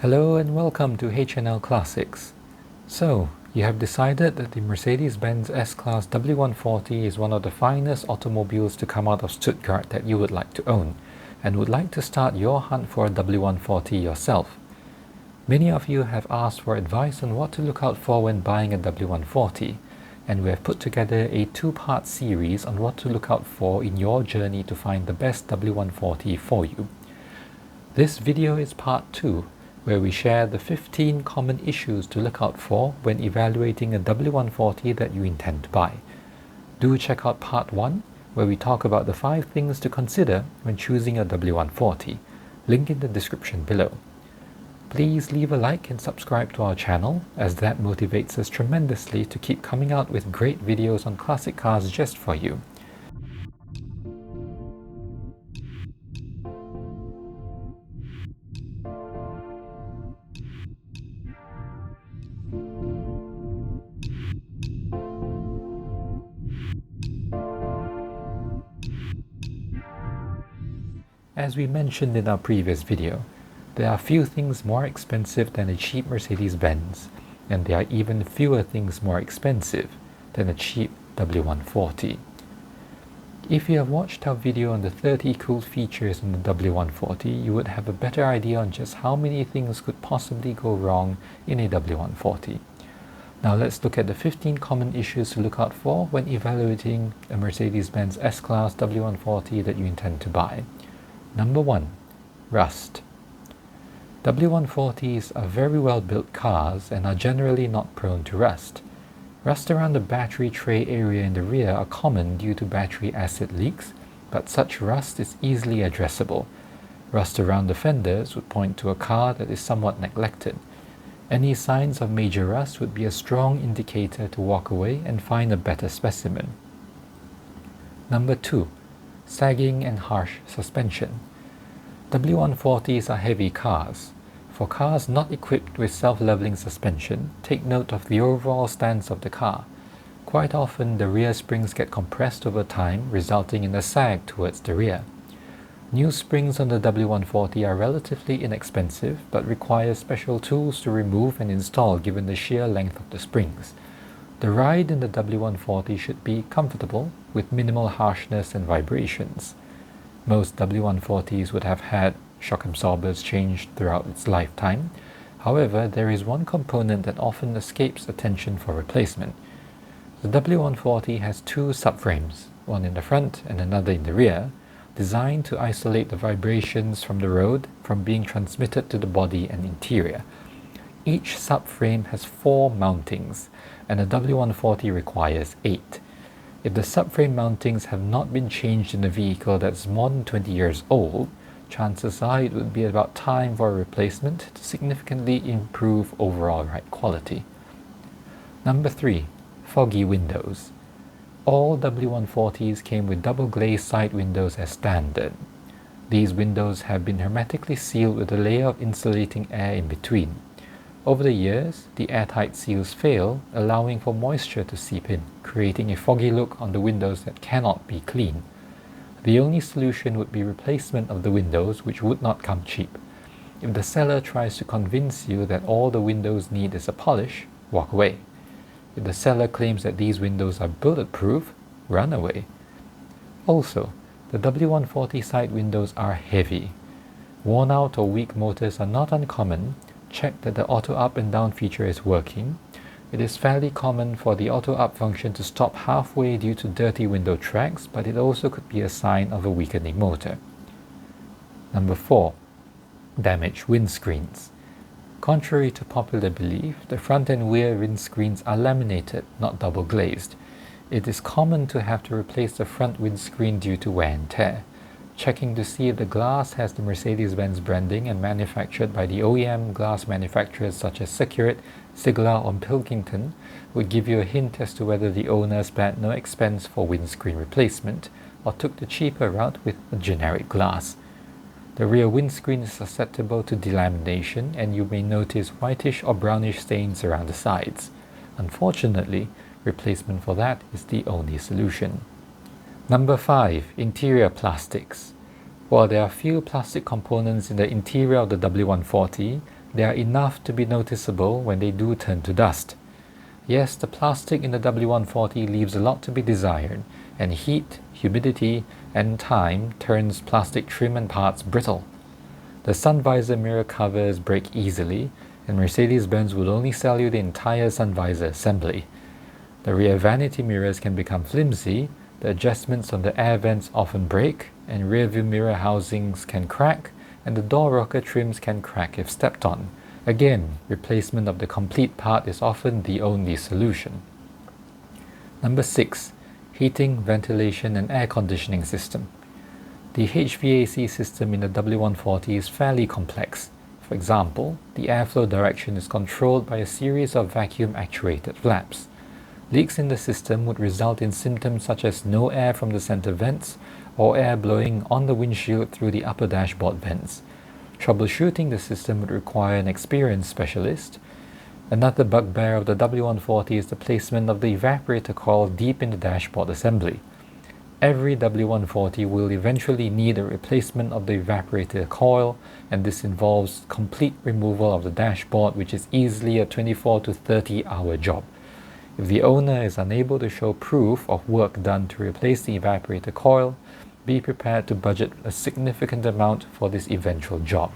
Hello and welcome to HNL Classics. So, you have decided that the Mercedes-Benz S-Class W140 is one of the finest automobiles to come out of Stuttgart that you would like to own, and would like to start your hunt for a W140 yourself. Many of you have asked for advice on what to look out for when buying a W140, and we have put together a two-part series on what to look out for in your journey to find the best W140 for you. This video is part 2, where we share the 15 common issues to look out for when evaluating a W140 that you intend to buy. Do check out part 1, where we talk about the 5 things to consider when choosing a W140. Link in the description below. Please leave a like and subscribe to our channel, as that motivates us tremendously to keep coming out with great videos on classic cars just for you. As we mentioned in our previous video, there are few things more expensive than a cheap Mercedes-Benz, and there are even fewer things more expensive than a cheap W140. If you have watched our video on the 30 cool features in the W140, you would have a better idea on just how many things could possibly go wrong in a W140. Now let's look at the 15 common issues to look out for when evaluating a Mercedes-Benz S-Class W140 that you intend to buy. Number 1. Rust. W140s are very well built cars and are generally not prone to rust. Rust around the battery tray area in the rear are common due to battery acid leaks, but such rust is easily addressable. Rust around the fenders would point to a car that is somewhat neglected. Any signs of major rust would be a strong indicator to walk away and find a better specimen. Number 2. Sagging and harsh suspension. W140s are heavy cars. For cars not equipped with self-leveling suspension, take note of the overall stance of the car. Quite often the rear springs get compressed over time, resulting in a sag towards the rear. New springs on the W140 are relatively inexpensive, but require special tools to remove and install given the sheer length of the springs. The ride in the W140 should be comfortable, with minimal harshness and vibrations. Most W140s would have had shock absorbers changed throughout its lifetime. However, there is one component that often escapes attention for replacement. The W140 has 2 subframes, one in the front and another in the rear, designed to isolate the vibrations from the road from being transmitted to the body and interior. Each subframe has 4 mountings, and a W140 requires 8. If the subframe mountings have not been changed in a vehicle that's more than 20 years old, chances are it would be about time for a replacement to significantly improve overall ride quality. Number 3. Foggy Windows. All W140s came with double glazed side windows as standard. These windows have been hermetically sealed with a layer of insulating air in between. Over the years, the airtight seals fail, allowing for moisture to seep in, creating a foggy look on the windows that cannot be clean. The only solution would be replacement of the windows, which would not come cheap. If the seller tries to convince you that all the windows need is a polish, walk away. If the seller claims that these windows are bulletproof, run away. Also, the W140 side windows are heavy. Worn out or weak motors are not uncommon. Check that the auto up and down feature is working. It is fairly common for the auto up function to stop halfway due to dirty window tracks, but it also could be a sign of a weakening motor. Number 4. Damaged windscreens. Contrary to popular belief, the front and rear windscreens are laminated, not double glazed. It is common to have to replace the front windscreen due to wear and tear. Checking to see if the glass has the Mercedes-Benz branding and manufactured by the OEM glass manufacturers such as Securit, Sigla or Pilkington would give you a hint as to whether the owner spared no expense for windscreen replacement or took the cheaper route with a generic glass. The rear windscreen is susceptible to delamination, and you may notice whitish or brownish stains around the sides. Unfortunately, replacement for that is the only solution. Number 5. Interior plastics. While there are few plastic components in the interior of the W140, They are enough to be noticeable when they do turn to dust. Yes, the plastic in the W140 leaves a lot to be desired, and heat, humidity, and time turns plastic trim and parts brittle. The sun visor mirror covers break easily, and Mercedes-Benz would only sell you the entire sun visor assembly. The rear vanity mirrors can become flimsy, the adjustments on the air vents often break, and rear view mirror housings can crack, and the door rocker trims can crack if stepped on. Again, replacement of the complete part is often the only solution. Number 6. Heating, ventilation and air conditioning system. The HVAC system in the W140 is fairly complex. For example, the airflow direction is controlled by a series of vacuum-actuated flaps. Leaks in the system would result in symptoms such as no air from the center vents or air blowing on the windshield through the upper dashboard vents. Troubleshooting the system would require an experienced specialist. Another bugbear of the W140 is the placement of the evaporator coil deep in the dashboard assembly. Every W140 will eventually need a replacement of the evaporator coil, and this involves complete removal of the dashboard, which is easily a 24 to 30 hour job. If the owner is unable to show proof of work done to replace the evaporator coil, be prepared to budget a significant amount for this eventual job.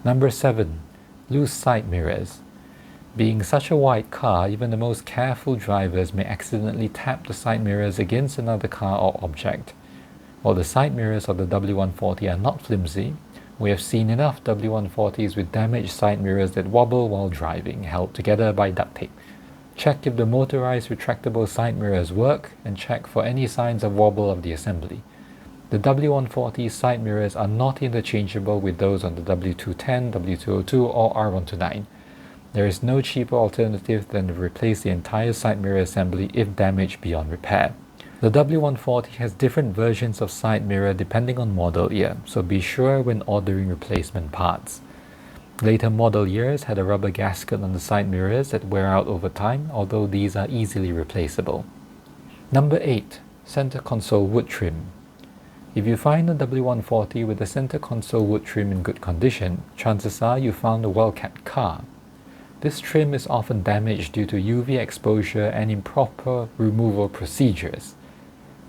Number 7. Loose side mirrors. Being such a wide car, even the most careful drivers may accidentally tap the side mirrors against another car or object. While the side mirrors of the W140 are not flimsy, we have seen enough W140s with damaged side mirrors that wobble while driving, held together by duct tape. Check if the motorized retractable side mirrors work, and check for any signs of wobble of the assembly. The W140 side mirrors are not interchangeable with those on the W210, W202 or R129. There is no cheaper alternative than to replace the entire side mirror assembly if damaged beyond repair. The W140 has different versions of side mirror depending on model year, so be sure when ordering replacement parts. Later model years had a rubber gasket on the side mirrors that wear out over time, although these are easily replaceable. Number 8. Center console wood trim. If you find a W140 with the center console wood trim in good condition, chances are you found a well-kept car. This trim is often damaged due to UV exposure and improper removal procedures.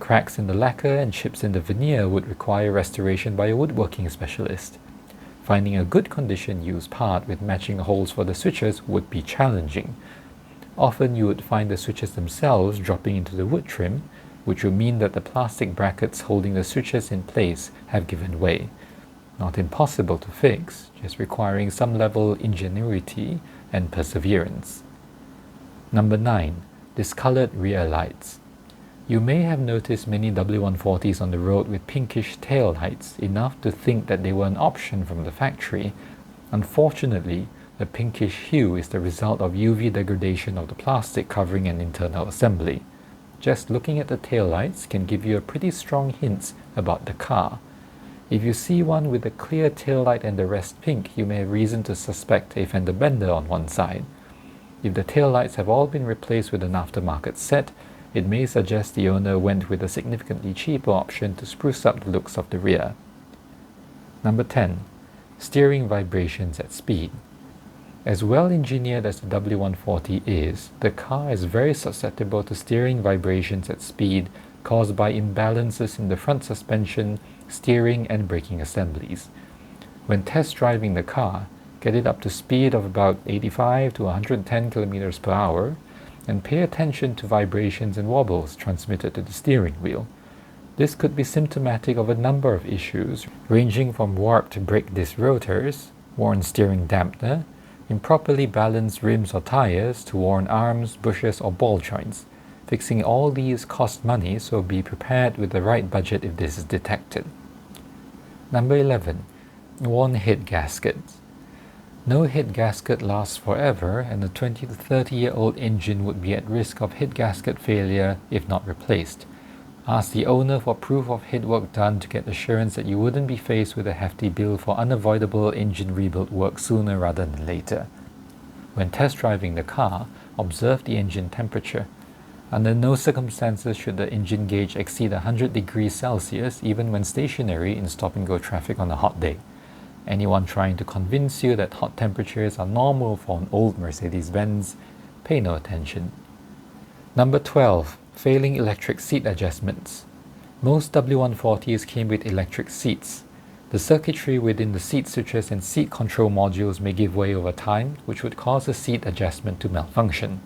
Cracks in the lacquer and chips in the veneer would require restoration by a woodworking specialist. Finding a good condition used part with matching holes for the switches would be challenging. Often you would find the switches themselves dropping into the wood trim, which would mean that the plastic brackets holding the switches in place have given way. Not impossible to fix, just requiring some level of ingenuity and perseverance. Number 9. Discolored rear lights. You may have noticed many W140s on the road with pinkish tail lights, enough to think that they were an option from the factory. Unfortunately, the pinkish hue is the result of UV degradation of the plastic covering an internal assembly. Just looking at the tail lights can give you a pretty strong hint about the car. If you see one with a clear tail light and the rest pink, you may have reason to suspect a fender bender on one side. If the tail lights have all been replaced with an aftermarket set, it may suggest the owner went with a significantly cheaper option to spruce up the looks of the rear. Number 10. Steering vibrations at speed. As well engineered as the W140 is, the car is very susceptible to steering vibrations at speed caused by imbalances in the front suspension, steering and braking assemblies. When test driving the car, get it up to speed of about 85 to 110 km per hour, and pay attention to vibrations and wobbles transmitted to the steering wheel. This could be symptomatic of a number of issues, ranging from warped brake disc rotors, worn steering dampener, improperly balanced rims or tires, to worn arms, bushes or ball joints. Fixing all these costs money, so be prepared with the right budget if this is detected. Number 11. Worn head gaskets. No head gasket lasts forever, and a 20 to 30-year-old engine would be at risk of head gasket failure if not replaced. Ask the owner for proof of head work done to get assurance that you wouldn't be faced with a hefty bill for unavoidable engine rebuild work sooner rather than later. When test driving the car, observe the engine temperature. Under no circumstances should the engine gauge exceed 100 degrees Celsius even when stationary in stop-and-go traffic on a hot day. Anyone trying to convince you that hot temperatures are normal for an old Mercedes-Benz, pay no attention. Number 12. Failing electric seat adjustments. Most W140s came with electric seats. The circuitry within the seat switches and seat control modules may give way over time, which would cause a seat adjustment to malfunction.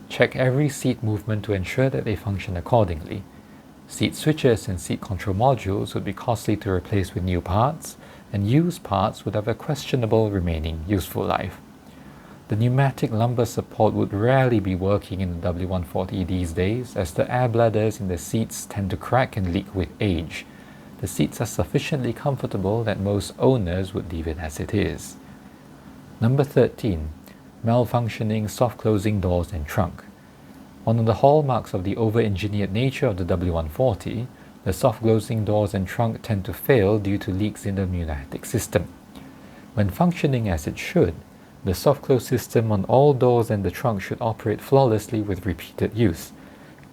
Check every seat movement to ensure that they function accordingly. Seat switches and seat control modules would be costly to replace with new parts, and used parts would have a questionable remaining useful life. The pneumatic lumbar support would rarely be working in the W140 these days, as the air bladders in the seats tend to crack and leak with age. The seats are sufficiently comfortable that most owners would leave it as it is. Number 13. Malfunctioning soft closing doors and trunk. One of the hallmarks of the over-engineered nature of the W140, the soft closing doors and trunk tend to fail due to leaks in the pneumatic system. When functioning as it should, the soft close system on all doors and the trunk should operate flawlessly with repeated use.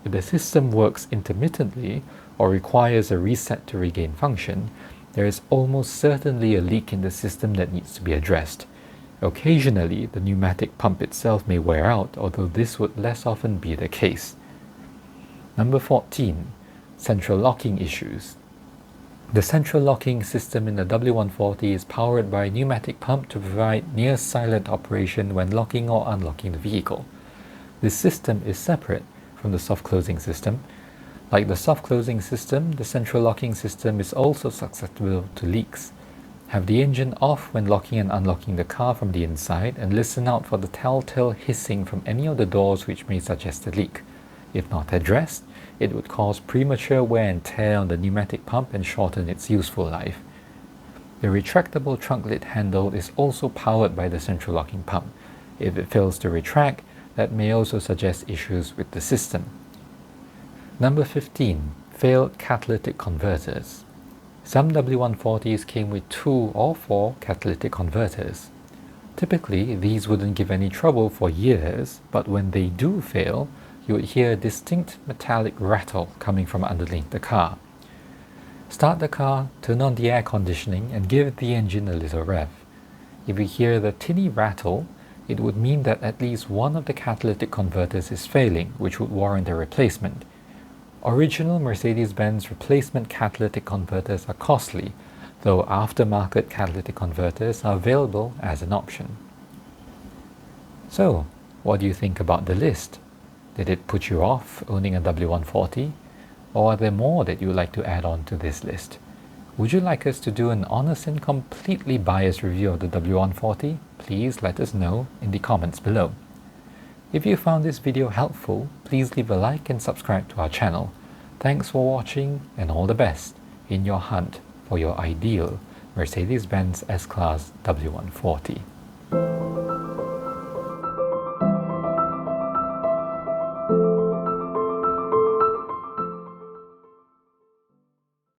If the system works intermittently or requires a reset to regain function, there is almost certainly a leak in the system that needs to be addressed. Occasionally, the pneumatic pump itself may wear out, although this would less often be the case. Number 14. Central locking issues. The central locking system in the W140 is powered by a pneumatic pump to provide near-silent operation when locking or unlocking the vehicle. This system is separate from the soft closing system. Like the soft closing system, the central locking system is also susceptible to leaks. Have the engine off when locking and unlocking the car from the inside, and listen out for the telltale hissing from any of the doors which may suggest a leak. If not addressed, it would cause premature wear and tear on the pneumatic pump and shorten its useful life. The retractable trunk lid handle is also powered by the central locking pump. If it fails to retract, that may also suggest issues with the system. Number 15. Failed catalytic converters. Some W140s came with 2 or 4 catalytic converters. Typically, these wouldn't give any trouble for years, but when they do fail, you would hear a distinct metallic rattle coming from underneath the car. Start the car, turn on the air conditioning, and give the engine a little rev. If you hear the tinny rattle, it would mean that at least one of the catalytic converters is failing, which would warrant a replacement. Original Mercedes-Benz replacement catalytic converters are costly, though aftermarket catalytic converters are available as an option. So, what do you think about the list? Did it put you off owning a W140? Or are there more that you would like to add on to this list? Would you like us to do an honest and completely biased review of the W140? Please let us know in the comments below. If you found this video helpful, please leave a like and subscribe to our channel. Thanks for watching, and all the best in your hunt for your ideal Mercedes-Benz S-Class W140.